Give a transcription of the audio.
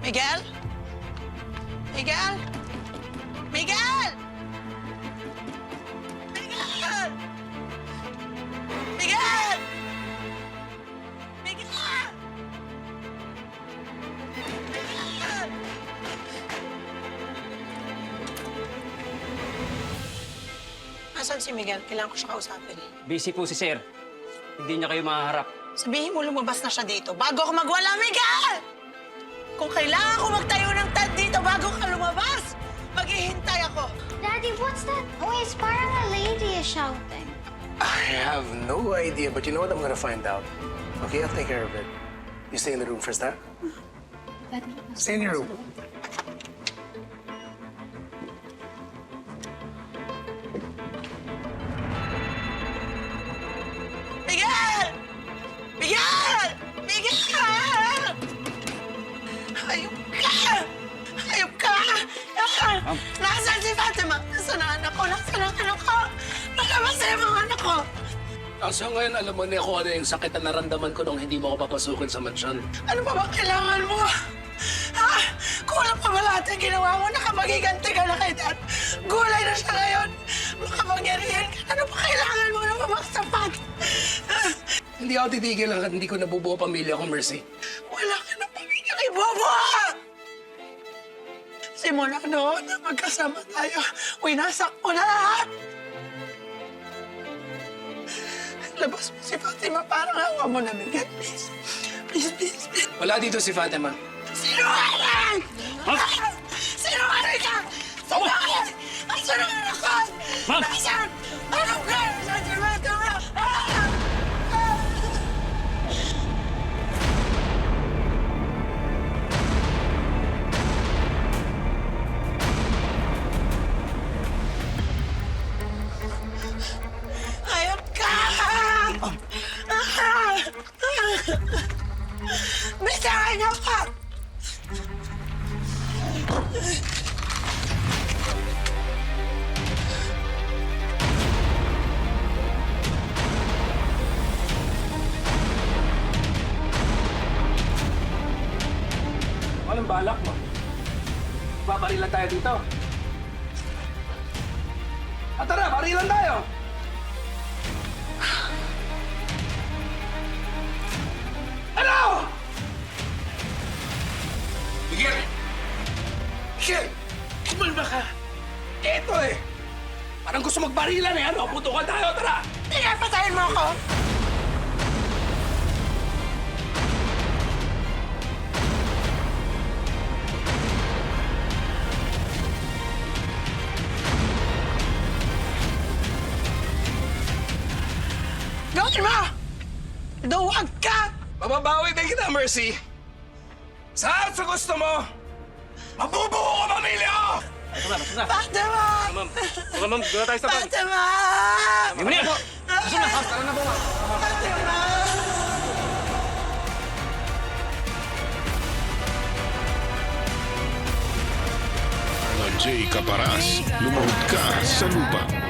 Miguel? Miguel? Miguel! Miguel! Miguel! Miguel! Miguel! Nasaan si Miguel? Kailangan ko siya kausapin. Busy po si Sir. Hindi niya kayo mahaharap. Sabihin mo lumabas na siya dito bago ako magwala, Miguel! Kung kailangan ko magtayo ng tent dito bago ka lumabas, maghihintay ako. Daddy, what's that noise? Parang a lady is shouting. I have no idea, but you know what? I'm gonna find out. Okay, I'll take care of it. You stay in the room first, huh? Stay in your room. Miguel! Miguel! Miguel! Hayop ka! Hayop ka! Nasaan si Fatima? Nasaan ang anak ko? Nasaan ang anak ko? Malabas na yung mga anak ko! So ngayon, alam mo na kung ano yung sakit na naramdaman ko nung hindi mo ako papasukin sa mansyon. Ano pa ba kailangan mo? Ha? Kulang pa ba lahat ang ginawa mo? Nakapagiganti ka na kay Dad. Gulay na siya ngayon. Makapangyarihan ka. Ano pa kailangan mo na mamaksapat? Hindi ako titigil hanggat hindi ko nabubuo pamilya ko, Mercy. Wala ka na pamilya kay Bobo! Simula noon na magkasama tayo, winasak mo na lahat. Labas mo si Fatima, parang hawa mo na, Miguel. Please. Please, please, please. Wala dito si Fatima. Sinungaling! Sinungaling ka! Sinungaling! Ang sinungaling ko! Nasaan? Anong gano'n sa si Fatima? Hayop ka! Bitawan niyo ka! Anong balak mo? Babarilan tayo dito. At tara, barilan tayo! Ano? Miguel! Miguel! Kumalma ka! Eto eh! Parang gusto magbarilan eh! Ano? Putukan tayo! Tara! Tingnan, patayin mo ako! Gawin mo! Duwag ka! Mababawi din kita, Mercy! Saan sa gusto mo? Mabubuo ko pamilya ko! Fatima! Ma'am, ma'am, doon na tayo sa bag. Fatima! Hindi mo niya! Gusto na! Tara na po, ma'am. Fatima! J. Caparas, lumuhod ka sa lupa.